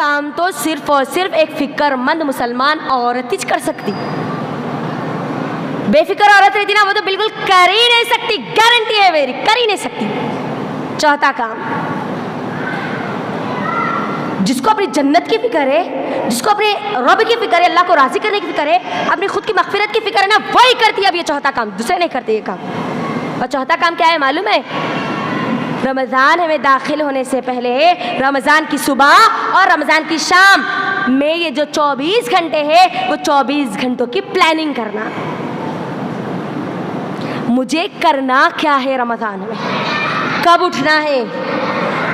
काम तो सिर्फ और सिर्फ एक फिक्रमंद मुसलमान औरत ही कर सकती। बेफिक्र औरत रहती ना, वो तो बिल्कुल कर ही नहीं सकती, गारंटी है मेरी, कर ही नहीं सकती। चौथा काम, जिसको अपनी जन्नत की फिक्र है, जिसको अपने रब की फिक्र है, अल्लाह को राजी करने की फिक्र है, अपनी खुद की मगफिरत की फिक्र है ना, वही करती है। अब ये चौथा काम, दूसरे नहीं करते ये काम। और चौथा काम क्या है मालूम है? रमज़ान में दाखिल होने से पहले रमज़ान की सुबह और रमज़ान की शाम में ये जो 24 घंटे है, वो 24 घंटों की प्लानिंग करना। मुझे करना क्या है रमज़ान में? कब उठना है,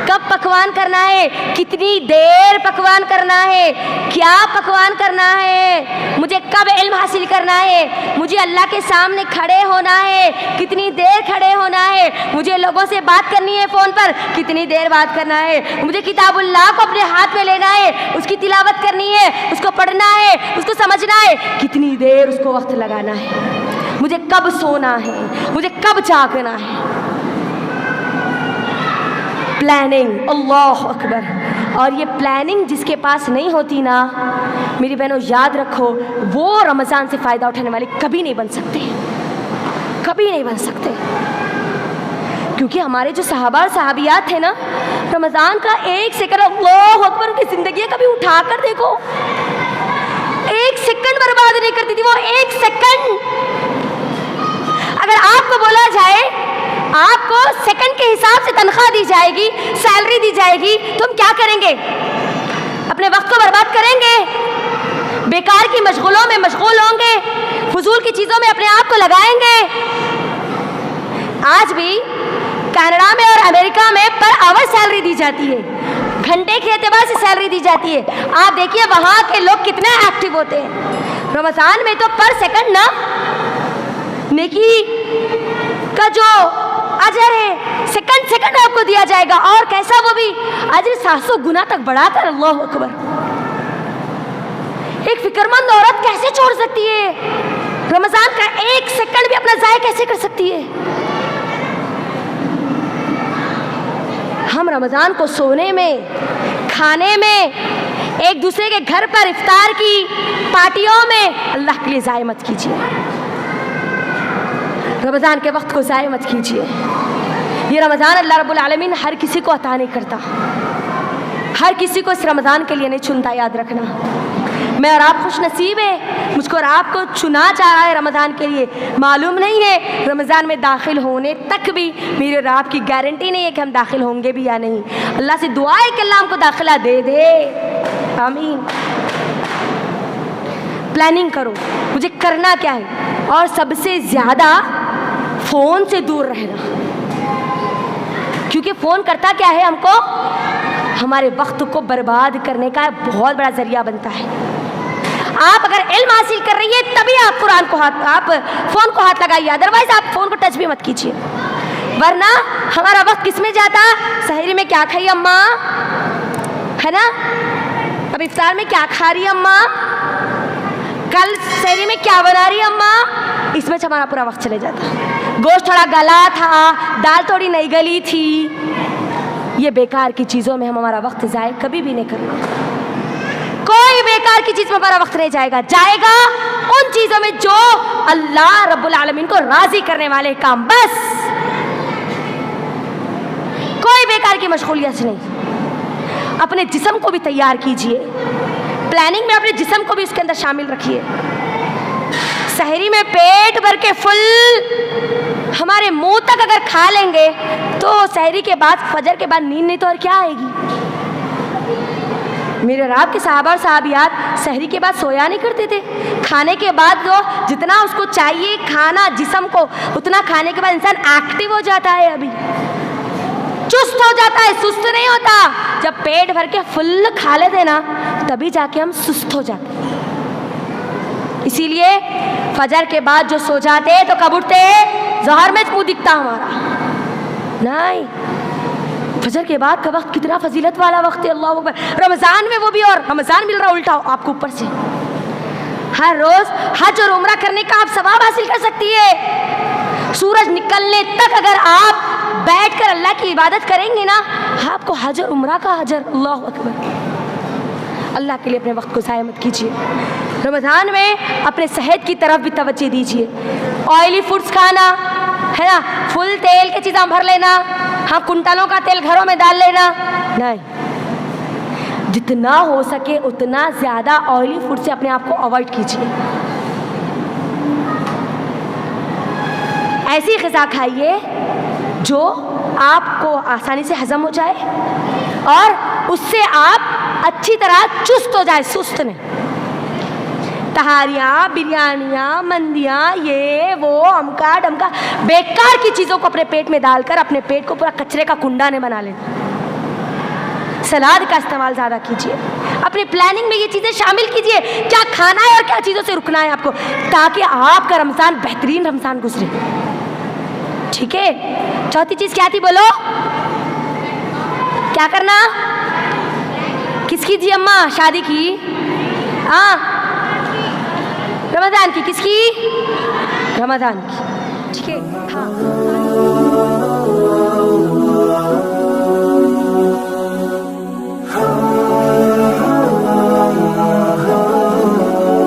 कब पकवान करना है, कितनी देर पकवान करना है, क्या पकवान करना है, मुझे कब इल्म हासिल करना है, मुझे अल्लाह के सामने खड़े होना है, कितनी देर खड़े होना है, मुझे लोगों से बात करनी है फ़ोन पर, कितनी देर बात करना है, मुझे किताबुल्लाह को अपने हाथ में लेना है, उसकी तिलावत करनी है, उसको पढ़ना है, उसको समझना है, कितनी देर उसको वक्त लगाना है, मुझे कब सोना है, मुझे कब जागना है। प्लानिंग, अल्लाह अकबर। और ये प्लानिंग जिसके पास नहीं होती ना, मेरी बहनों याद रखो, वो रमज़ान से फ़ायदा उठाने वाले कभी नहीं बन सकते, कभी नहीं बन सकते। क्योंकि हमारे जो सहाबा और सहाबियात थे ना, रमज़ान का एक सेकंड, अल्लाह अकबर, उनकी ज़िंदगी कभी उठा कर देखो, एक सेकंड बर्बाद नहीं करती थी वो, एक सेकंड। अगर आपको बोला जाए आपको सेकंड के हिसाब से तनख्वाह दी जाएगी, सैलरी दी जाएगी, तो हम क्या करेंगे? अपने वक्त को बर्बाद करेंगे, बेकार की मशगूलों में मशगूल होंगे, फजूल की चीज़ों में अपने आप को लगाएंगे। आज भी कनाडा में और अमेरिका में पर आवर सैलरी दी जाती है, घंटे के एतबार से सैलरी दी जाती है। आप देखिए वहाँ के लोग कितने एक्टिव होते हैं। रमज़ान में तो पर सेकंड ना नेकी का जो अजर है, सेकंड सेकंड आपको दिया जाएगा, और कैसा, वो भी अजर 700 गुना तक बढ़ाकर। अल्लाह अकबर। एक फिक्रमंद औरत कैसे छोड़ सकती है? रमज़ान का एक सेकंड भी अपना ज़ाया कैसे कर सकती है? हम रमज़ान को सोने में, खाने में, एक दूसरे के घर पर इफ्तार की पार्टियों में अल्लाह के लिए ज़ाया मत कीजिए। रमज़ान के वक्त को ज़ाया मत कीजिए। ये रमज़ान अल्लाह रब्बुल आलमीन हर किसी को अता नहीं करता, हर किसी को इस रमज़ान के लिए नहीं चुनता, याद रखना। मैं और आप खुश नसीब है, मुझको और आपको चुना जा रहा है रमज़ान के लिए। मालूम नहीं है रमज़ान में दाखिल होने तक भी मेरे और आपकी गारंटी नहीं है कि हम दाखिल होंगे भी या नहीं। अल्लाह से दुआ है कि अल्लाह हमको दाखिला दे दे, आमीन। प्लानिंग करो, मुझे करना क्या है, और सबसे ज़्यादा फ़ोन से दूर रहना, क्योंकि फ़ोन करता क्या है, हमको हमारे वक्त को बर्बाद करने का बहुत बड़ा ज़रिया बनता है। आप अगर इल्म हासिल कर रही है तभी आप कुरान को हाथ, आप फ़ोन को हाथ लगाइए, अदरवाइज़ आप फ़ोन को टच भी मत कीजिए, वरना हमारा वक्त किस में जाता? सहरी में क्या खाई अम्मा, है ना, अब इफ्तार में क्या खा रही अम्मा, कल सहरी में क्या बना रही अम्मा, इसमें हमारा पूरा वक्त चले जाता। गोश्त थोड़ा गला था, दाल थोड़ी नहीं गली थी, ये बेकार की चीज़ों में हम हमारा वक्त ज़ाया कभी भी नहीं करना। कोई बेकार की चीज़ में हमारा वक्त नहीं जाएगा उन चीज़ों में जो अल्लाह रब्बुल आलमीन को राज़ी करने वाले काम, बस कोई बेकार की मशगूलियत नहीं। अपने जिस्म को भी तैयार कीजिए, प्लानिंग में अपने जिस्म को भी उसके अंदर शामिल रखिए। सहरी में पेट भर के फुल हमारे मुंह तक अगर खा लेंगे तो सहरी के बाद, फजर के बाद नींद नहीं तो और क्या आएगी। मेरे राब के सहाबा और सहाबियात सहरी के बाद सोया नहीं करते थे। खाने के बाद जो जितना उसको चाहिए खाना जिस्म को, उतना खाने के बाद इंसान एक्टिव हो जाता है, अभी चुस्त हो जाता है, सुस्त नहीं होता। जब पेट भर के फुल खा लेते ना, तभी जाके हम सुस्त हो जाते। इसीलिए फजर के बाद जो सो जाते तो कब उठते? ज़हर में मुँह दिखता हमारा नहीं। फजर के बाद का वक्त कितना फजीलत वाला वक्त है, अल्लाह अकबर। रमज़ान में वो भी, और रमज़ान मिल रहा उल्टा आपको ऊपर से। हर रोज़ हज और उम्रा करने का आप सवाब हासिल कर सकती है। सूरज निकलने तक अगर आप बैठकर अल्लाह की इबादत करेंगे ना, आपको हज और उम्रा का अजर, अल्लाह अकबर। अल्लाह के लिए अपने वक्त को ज़ाया मत कीजिए। रमज़ान में अपने सेहत की तरफ भी तवज्जो दीजिए। ऑयली फूड्स खाना है ना, फुल तेल की चीज़ें भर लेना, हाँ कुंटलों का तेल घरों में डाल लेना नहीं, जितना हो सके उतना ज़्यादा ऑयली फूड से अपने आप को अवॉइड कीजिए। ऐसी ग़िज़ा खाइए जो आपको आसानी से हज़म हो जाए और उससे आप अच्छी तरह चुस्त हो जाए, सुस्त नहीं। तहारियाँ, बिरयानियाँ, मंदियाँ, ये वो अमका डमका बेकार की चीज़ों को अपने पेट में डालकर अपने पेट को पूरा कचरे का कुंडा ने बना लेना। सलाद का इस्तेमाल ज़्यादा कीजिए, अपनी प्लानिंग में ये चीज़ें शामिल कीजिए, क्या खाना है और क्या चीज़ों से रुकना है आपको, ताकि आपका रमज़ान बेहतरीन रमज़ान गुजरे। ठीक है, चौथी चीज़ क्या थी बोलो? क्या करना? किसकी जी अम्मा शादी की? हाँ रमज़ान की, किसकी? रमज़ान की। ठीक है, हाँ।